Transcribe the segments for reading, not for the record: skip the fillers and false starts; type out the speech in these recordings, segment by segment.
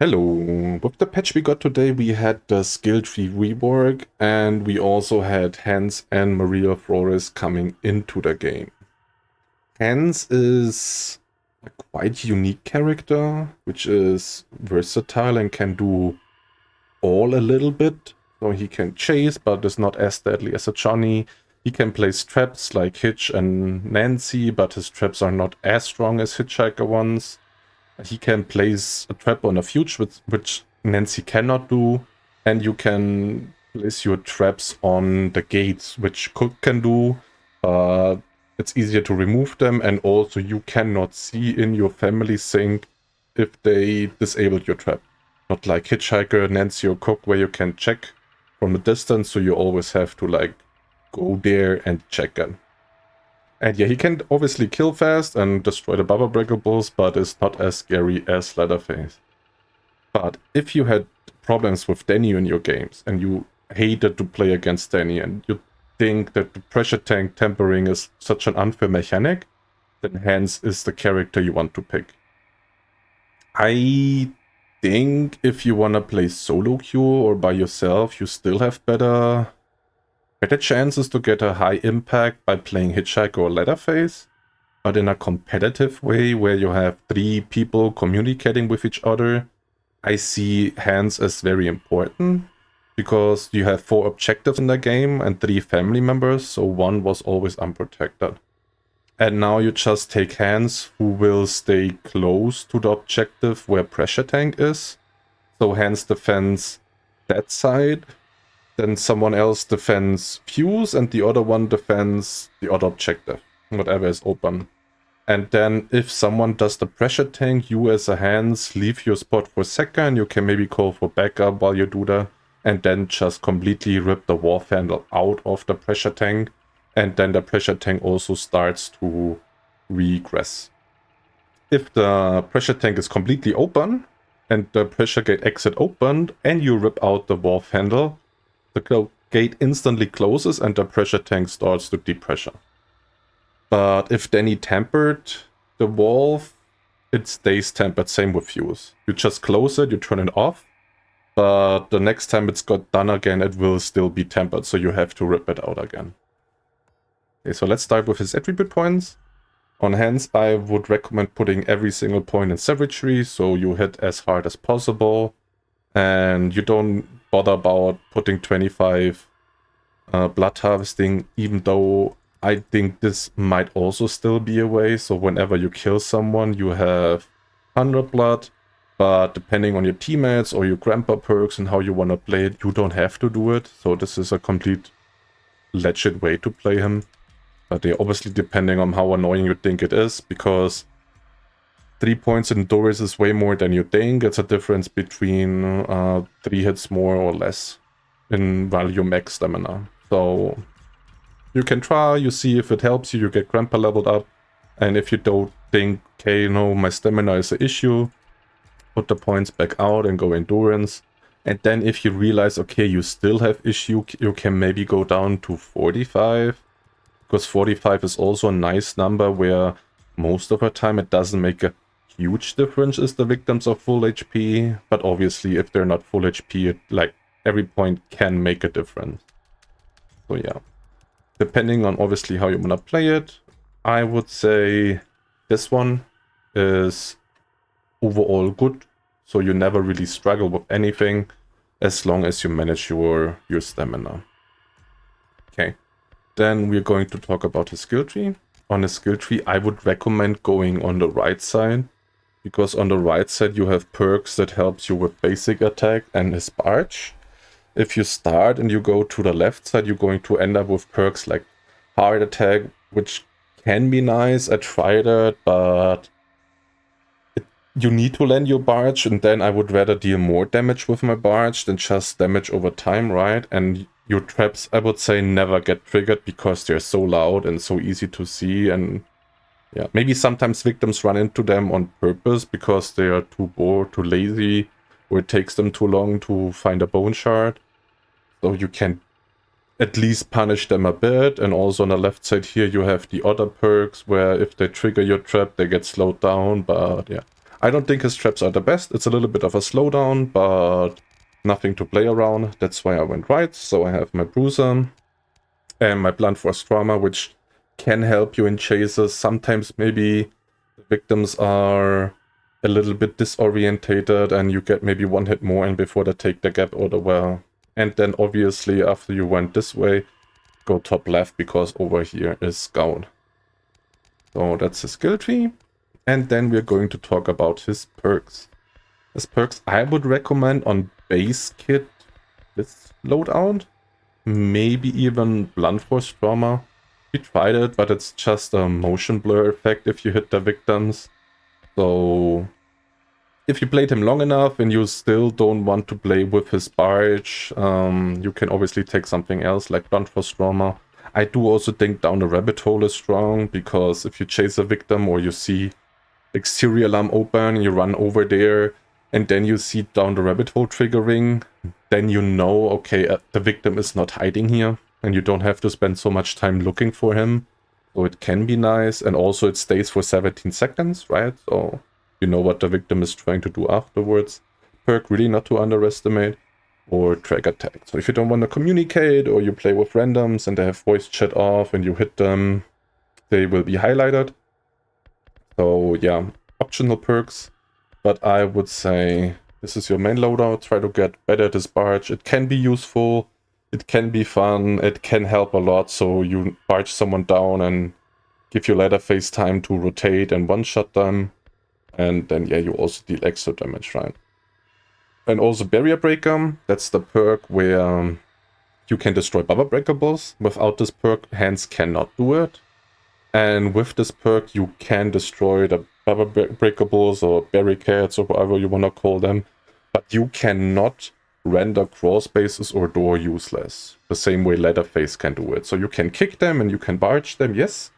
Hello. With the patch we got today, we had the Skilltree rework, and we also had Hans and Maria Flores coming into the game. Hans is a quite unique character, which is versatile and can do all a little bit. So he can chase, but is not as deadly as a Johnny. He can place traps like Hitch and Nancy, but his traps are not as strong as Hitchhiker ones. He can place a trap on a fuse, which Nancy cannot do, and you can place your traps on the gates, which Cook can do. It's easier to remove them, and also you cannot see in your family sync if they disabled your trap. Not like Hitchhiker, Nancy, or Cook, where you can check from a distance, so you always have to like go there and check it. And yeah, he can obviously kill fast and destroy the Baba Breakables, but is not as scary as Leatherface. But if you had problems with Danny in your games, and you hated to play against Danny, and you think that the pressure tank tempering is such an unfair mechanic, then Hans is the character you want to pick. I think if you want to play solo queue or by yourself, you still have better chances to get a high impact by playing Hitchhiker or Leatherface, but in a competitive way where you have 3 people communicating with each other, I see Hans as very important, because you have 4 objectives in the game and 3 family members, so 1 was always unprotected. And now you just take Hans, who will stay close to the objective where pressure tank is, so Hans defends that side. Then someone else defends fuse, and the other one defends the other objective, whatever is open. And then if someone does the pressure tank, you as a Hans leave your spot for a second, you can maybe call for backup while you do that, and then just completely rip the wharf handle out of the pressure tank, and then the pressure tank also starts to regress. If the pressure tank is completely open, and the pressure gate exit opened, and you rip out the wharf handle, the gate instantly closes and the pressure tank starts to depressure. But if Danny tempered the valve, it stays tempered, same with fuse. You just close it, you turn it off, but the next time it's got done again, it will still be tempered, so you have to rip it out again. Okay, so let's start with his attribute points. On Hans, I would recommend putting every single point in savagery, so you hit as hard as possible, and you don't bother about putting 25 blood harvesting, even though I think this might also still be a way. So whenever you kill someone, you have 100 blood, but depending on your teammates or your grandpa perks and how you want to play it, you don't have to do it. So this is a complete legit way to play him. But yeah, obviously depending on how annoying you think it is, because 3 points in Doris is way more than you think. It's a difference between 3 hits more or less in value max stamina. So you can try, you see if it helps you, you get grandpa leveled up. And if you don't think, okay, no, my stamina is an issue, put the points back out and go endurance. And then if you realize, okay, you still have issue, you can maybe go down to 45. Because 45 is also a nice number where most of the time it doesn't make a huge difference is the victims of full HP, but obviously if they're not full HP, like every point can make a difference. So yeah, depending on obviously how you want to play it, I would say this one is overall good, so you never really struggle with anything as long as you manage your stamina. Okay, then we're going to talk about his skill tree. On his skill tree, I would recommend going on the right side, because on the right side you have perks that helps you with basic attack and his barge. If you start and you go to the left side, you're going to end up with perks like hard attack, which can be nice. I tried it, but you need to land your barge, and then I would rather deal more damage with my barge than just damage over time, right? And your traps, I would say, never get triggered because they're so loud and so easy to see. And yeah, maybe sometimes victims run into them on purpose because they are too bored, too lazy, or it takes them too long to find a bone shard. So you can at least punish them a bit. And also on the left side here, you have the other perks where if they trigger your trap, they get slowed down. But yeah, I don't think his traps are the best. It's a little bit of a slowdown, but nothing to play around. That's why I went right. So I have my Bruiser and my Blunt Force Trauma, which can help you in chases. Sometimes maybe the victims are a little bit disorientated and you get maybe one hit more in before they take the gap or the well. And then obviously after you went this way, go top left because over here is Scout. So that's his skill tree. And then we're going to talk about his perks. His perks I would recommend on base kit this loadout. Maybe even Blunt Force Trauma. We tried it, but it's just a motion blur effect if you hit the victims. So if you played him long enough and you still don't want to play with his Barge, you can obviously take something else like Blunt Force Trauma. I do also think Down the Rabbit Hole is strong, because if you chase a victim or you see exterior alarm open, you run over there, and then you see Down the Rabbit Hole triggering, then you know, okay, the victim is not hiding here, and you don't have to spend so much time looking for him. So it can be nice, and also it stays for 17 seconds, right? So you know what the victim is trying to do afterwards. Perk really not to underestimate. Or Drag Attack. So if you don't want to communicate, or you play with randoms and they have voice chat off and you hit them, they will be highlighted. So yeah, optional perks. But I would say this is your main loadout. Try to get better at this Barge. It can be useful. It can be fun. It can help a lot. So you barge someone down and give your Leatherface time to rotate and one-shot them. And then yeah, you also deal extra damage, right? And also Barrier Breaker, that's the perk where you can destroy Bubble Breakables. Without this perk, hands cannot do it. And with this perk, you can destroy the Bubble Breakables or barricades or whatever you want to call them. But you cannot render crawl spaces or door useless. The same way Leatherface can do it. So you can kick them and you can barge them, yes.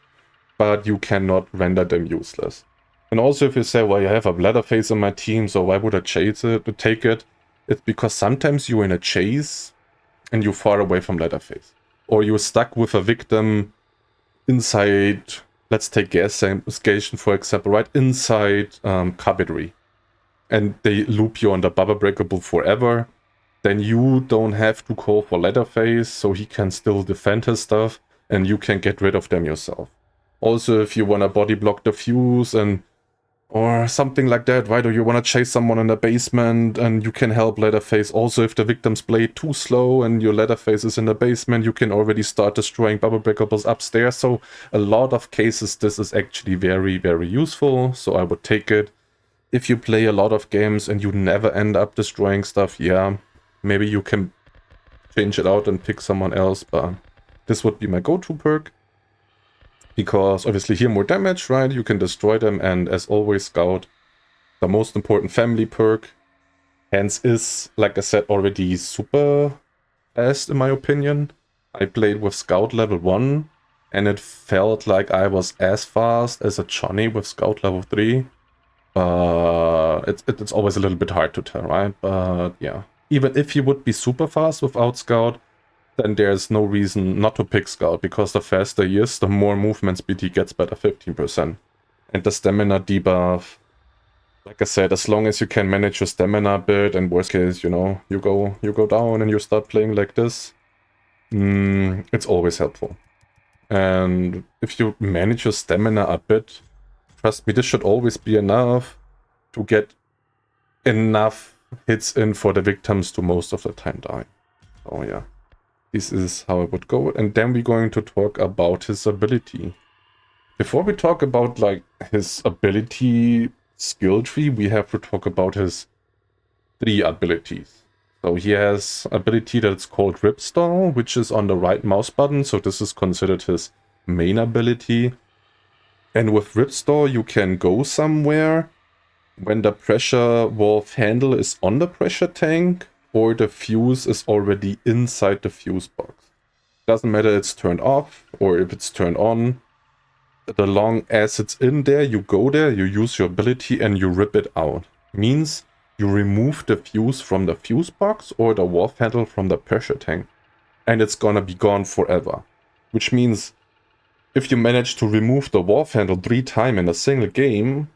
But you cannot render them useless. And also if you say, well, you have a Leatherface on my team, so why would I chase it to take it? It's because sometimes you're in a chase and you're far away from Leatherface. Or you're stuck with a victim inside, let's take gas station for example, right inside Cabinetry. And they loop you on the Bubble Breakable forever. Then you don't have to call for Leatherface, so he can still defend his stuff and you can get rid of them yourself. Also, if you want to body block the fuse or something like that, right? Or you want to chase someone in the basement and you can help Leatherface. Also, if the victims play too slow and your Leatherface is in the basement, you can already start destroying Bubble Breakables upstairs. So a lot of cases, this is actually very, very useful. So I would take it. If you play a lot of games and you never end up destroying stuff, yeah, maybe you can change it out and pick someone else. But this would be my go-to perk. Because obviously here more damage, right? You can destroy them, and as always, Scout, the most important family perk. Hands is, like I said, already super fast in my opinion. I played with Scout level 1 and it felt like I was as fast as a Johnny with Scout level 3. It's always a little bit hard to tell, right? But yeah, even if you would be super fast without Scout, then there's no reason not to pick Scout, because the faster he is, the more movement speed he gets by the 15%. And the stamina debuff, like I said, as long as you can manage your stamina a bit, and worst case, you know, you go down and you start playing like this, it's always helpful. And if you manage your stamina a bit, trust me, this should always be enough to get enough hits in for the victims to most of the time die. Oh yeah. This is how I would go. And then we're going to talk about his ability. Before we talk about like his ability skill tree, we have to talk about his 3 abilities. So he has ability that's called Ripstall, which is on the right mouse button. So this is considered his main ability. And with Ripstall, you can go somewhere when the pressure valve handle is on the pressure tank, or the fuse is already inside the fuse box. Doesn't matter if it's turned off or if it's turned on. The long as it's in there, you go there, you use your ability and you rip it out. Means you remove the fuse from the fuse box or the valve handle from the pressure tank. And it's gonna be gone forever. Which means if you manage to remove the valve handle 3 times in a single game,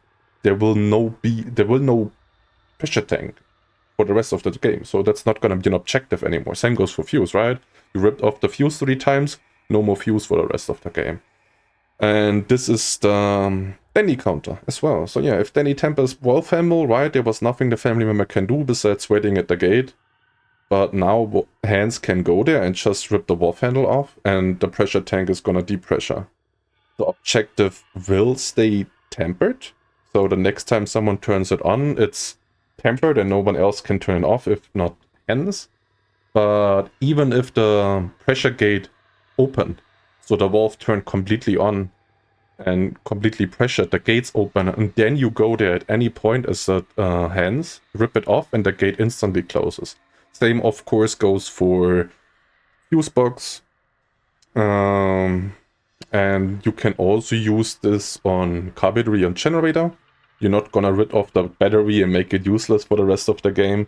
there will no pressure tank for the rest of the game. So that's not going to be an objective anymore. Same goes for fuse, right? You ripped off the fuse 3 times, no more fuse for the rest of the game. And this is the Danny counter as well. So yeah, if Danny tempers wolf handle, right, there was nothing the family member can do besides waiting at the gate. But now hands can go there and just rip the wolf handle off, and the pressure tank is gonna depressure. The objective will stay tempered. So the next time someone turns it on, it's tempered and no one else can turn it off if not hands. But even if the pressure gate opened, so the valve turned completely on and completely pressured, the gate's open, and then you go there at any point as the hands, rip it off, and the gate instantly closes. Same, of course, goes for fuse box. And you can also use this on carbinery and generator. You're not gonna rid off the battery and make it useless for the rest of the game.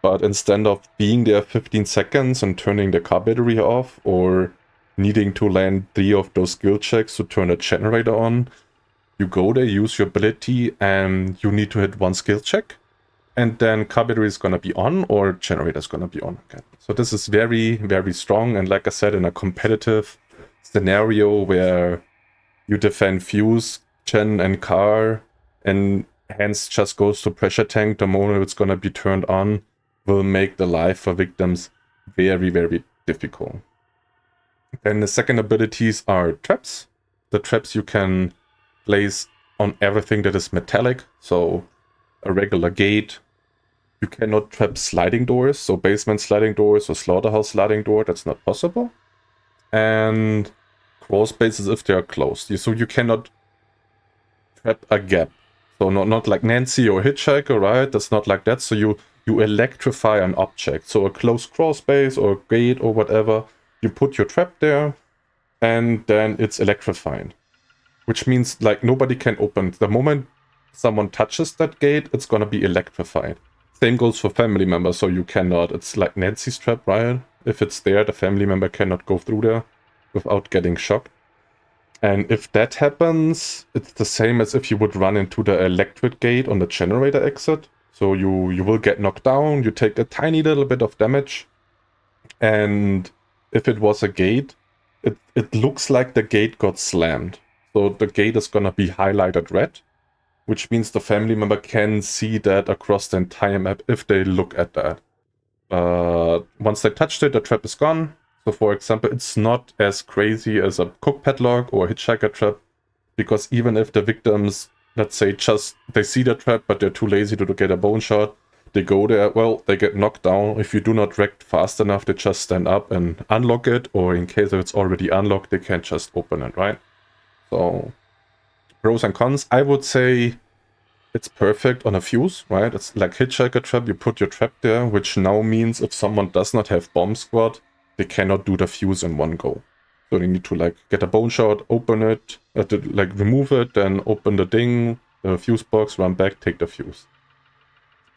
But instead of being there 15 seconds and turning the car battery off, or needing to land 3 of those skill checks to turn a generator on, you go there, use your ability, and you need to hit 1 skill check. And then car battery is going to be on, or generator is going to be on again. So this is very, very strong. And like I said, in a competitive scenario where you defend fuse, gen, and car, and hands just goes to pressure tank, the moment it's going to be turned on will make the life for victims very, very difficult. Then the second abilities are traps. The traps you can place on everything that is metallic. So a regular gate. You cannot trap sliding doors, so basement sliding doors or slaughterhouse sliding door, that's not possible. And crawl spaces if they are closed. So you cannot trap a gap. So not like Nancy or Hitchhiker, right? That's not like that. So you electrify an object. So a closed crawl space or a gate or whatever, you put your trap there and then it's electrifying. Which means like nobody can open. The moment someone touches that gate, it's gonna be electrified. Same goes for family members, so you cannot, it's like Nancy's trap, right? If it's there, the family member cannot go through there without getting shocked. And if that happens, it's the same as if you would run into the electric gate on the generator exit. So you will get knocked down, you take a tiny little bit of damage. And if it was a gate, it looks like the gate got slammed. So the gate is gonna be highlighted red, which means the family member can see that across the entire map if they look at that. Once they touched it, the trap is gone. So for example, it's not as crazy as a cook padlock or a hitchhiker trap, because even if the victims, let's say, they see the trap, but they're too lazy to get a bone shot, they go there, well, they get knocked down. If you do not react fast enough, they just stand up and unlock it, or in case if it's already unlocked, they can't just open it, right? So pros and cons, I would say it's perfect on a fuse, right? It's like hitchhiker trap, you put your trap there, which now means if someone does not have bomb squad, they cannot do the fuse in one go. So they need to like get a bone shot, open it, like remove it, then open the thing, the fuse box, run back, take the fuse.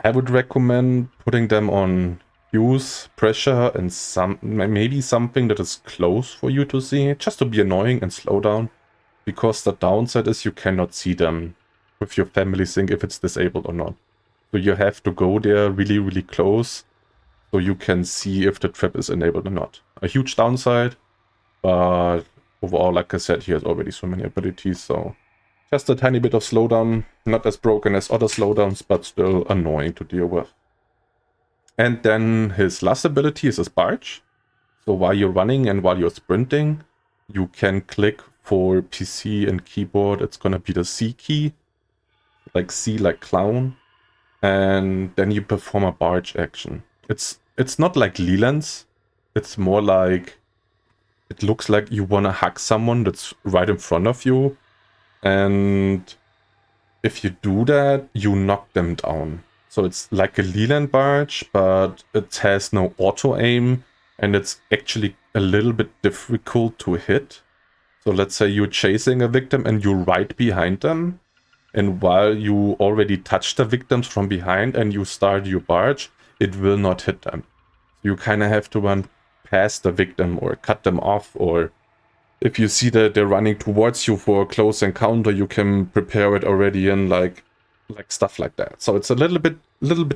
I would recommend putting them on fuse, pressure, and maybe something that is close for you to see, just to be annoying and slow down. Because the downside is you cannot see them with your family sync if it's disabled or not. So you have to go there really, really close so you can see if the trap is enabled or not. A huge downside, but overall, like I said, he has already so many abilities, so just a tiny bit of slowdown, not as broken as other slowdowns, but still annoying to deal with. And then his last ability is his Barge. So while you're running and while you're sprinting, you can click for PC and keyboard, it's gonna be the C key, like C like clown, and then you perform a barge action. It's not like Leland's, it's more like, it looks like you wanna hug someone that's right in front of you, and if you do that, you knock them down. So it's like a Leland barge, but it has no auto aim, and it's actually a little bit difficult to hit. So let's say you're chasing a victim and you're right behind them, and while you already touch the victims from behind and you start your barge, it will not hit them. You kind of have to run past the victim or cut them off, or if you see that they're running towards you for a close encounter, you can prepare it already in like like stuff like that. So it's a little bit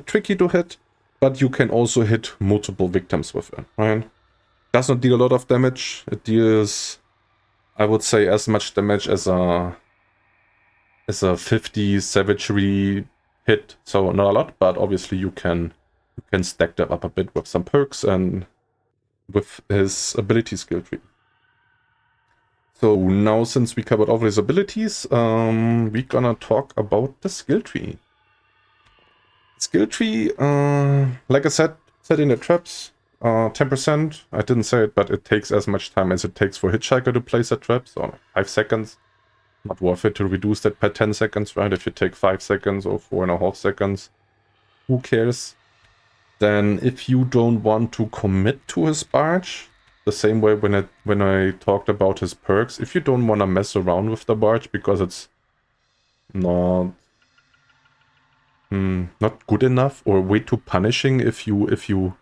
tricky to hit, but you can also hit multiple victims with it, right? Does not deal a lot of damage. It deals, I would say, as much damage as a 50 savagery hit. So not a lot, but obviously you can stack that up a bit with some perks and with his ability skill tree. So now, since we covered all his abilities, we're gonna talk about the skill tree. Skill tree, like I said, setting the traps, 10%. I didn't say it, but it takes as much time as it takes for Hitchhiker to place a trap, so 5 seconds. Not worth it to reduce that by 10 seconds, right? If you take 5 seconds or 4.5 seconds, who cares? Then if you don't want to commit to his barge, the same way when I talked about his perks, if you don't want to mess around with the barge because it's not good enough or way too punishing if you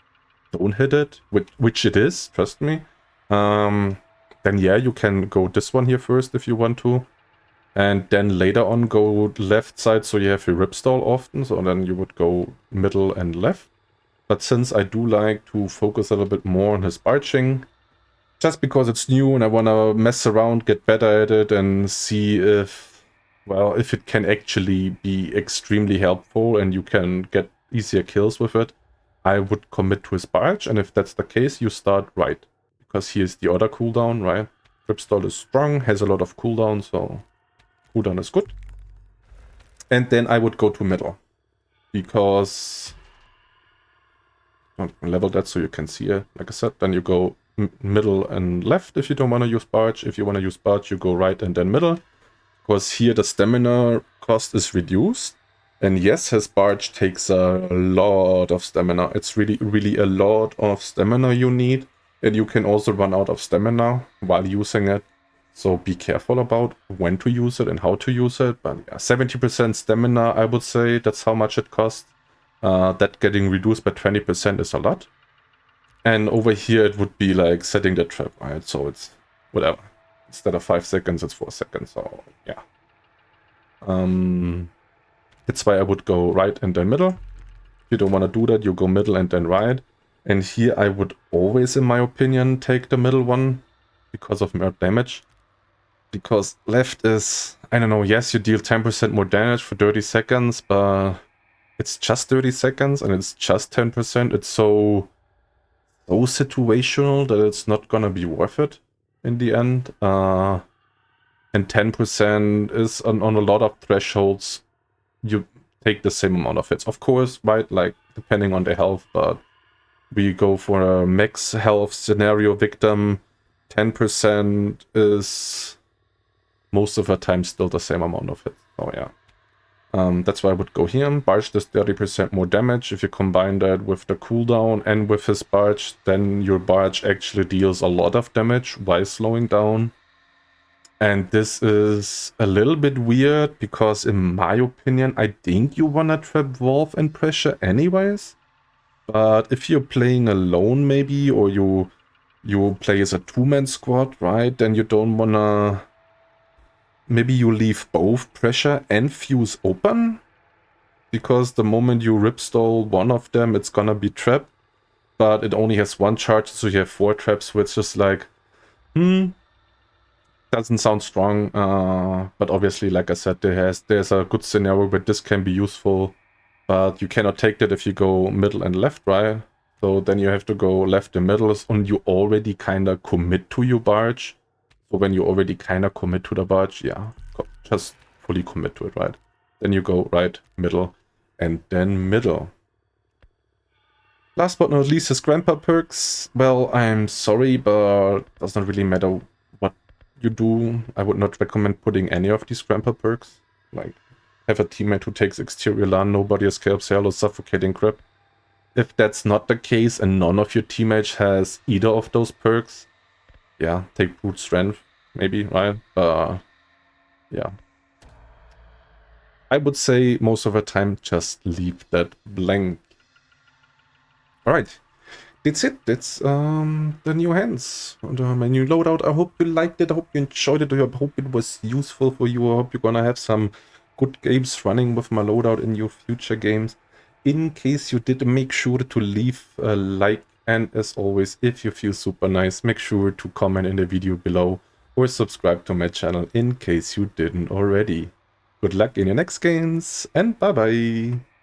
don't hit it, which it is, trust me, then yeah, you can go this one here first if you want to, and then later on go left side, so you have your Ripstall often, so then you would go middle and left. But since I do like to focus a little bit more on his barging, just because it's new and I want to mess around, get better at it, and see if it can actually be extremely helpful and you can get easier kills with it, I would commit to his barge. And if that's the case, you start right, because here's the other cooldown, right? Ripstall is strong, has a lot of cooldown, so cooldown is good. And then I would go to middle, because I'll level that so you can see it. Like I said, then you go middle and left if you don't want to use barge. If you want to use barge, you go right and then middle, because here the stamina cost is reduced. And yes, his barge takes a lot of stamina. It's really a lot of stamina you need, and you can also run out of stamina while using it. So be careful about when to use it and how to use it. But yeah, 70% stamina, I would say, that's how much it costs. That getting reduced by 20% is a lot. And over here it would be like setting the trap, right? So it's whatever. Instead of 5 seconds, it's 4 seconds. So yeah. That's why I would go right and then middle. If you don't want to do that, you go middle and then right. And here I would always, in my opinion, take the middle one because of more damage. Because left is, I don't know, yes, you deal 10% more damage for 30 seconds, but it's just 30 seconds and it's just 10%. It's so situational that it's not gonna be worth it in the end. And 10% is on a lot of thresholds, you take the same amount of hits. Of course, right, like depending on the health, but we go for a max health scenario victim, 10% is most of the time still the same amount of hits. Oh yeah. That's why I would go here. Barge does 30% more damage. If you combine that with the cooldown and with his barge, then your barge actually deals a lot of damage while slowing down. And this is a little bit weird because, in my opinion, I think you wanna trap Wolf and pressure anyways. But if you're playing alone maybe, or you play as a 2-man squad, right, then you don't wanna... Maybe you leave both pressure and fuse open, because the moment you ripstall one of them, it's gonna be trapped, but it only has 1 charge, so you have 4 traps, which is just like, doesn't sound strong. But obviously, like I said, there's a good scenario where this can be useful, but you cannot take that if you go middle and left, right? So then you have to go left and middle, and you already kind of commit to your barge. So when you already kind of commit to the barge, yeah, just fully commit to it, right? Then you go right, middle, and then middle. Last but not least, his grandpa perks. Well, I'm sorry, but it does not really matter what you do. I would not recommend putting any of these grandpa perks. Like, have a teammate who takes exterior LAN, nobody escapes hell or suffocating grip. If that's not the case and none of your teammates has either of those perks, yeah, take brute strength, maybe, right? Yeah. I would say most of the time just leave that blank. Alright, that's it. That's the new hands, my new loadout. I hope you liked it. I hope you enjoyed it. I hope it was useful for you. I hope you're gonna have some good games running with my loadout in your future games. In case you did, make sure to leave a like, and as always, if you feel super nice, make sure to comment in the video below or subscribe to my channel in case you didn't already. Good luck in your next games, and bye bye!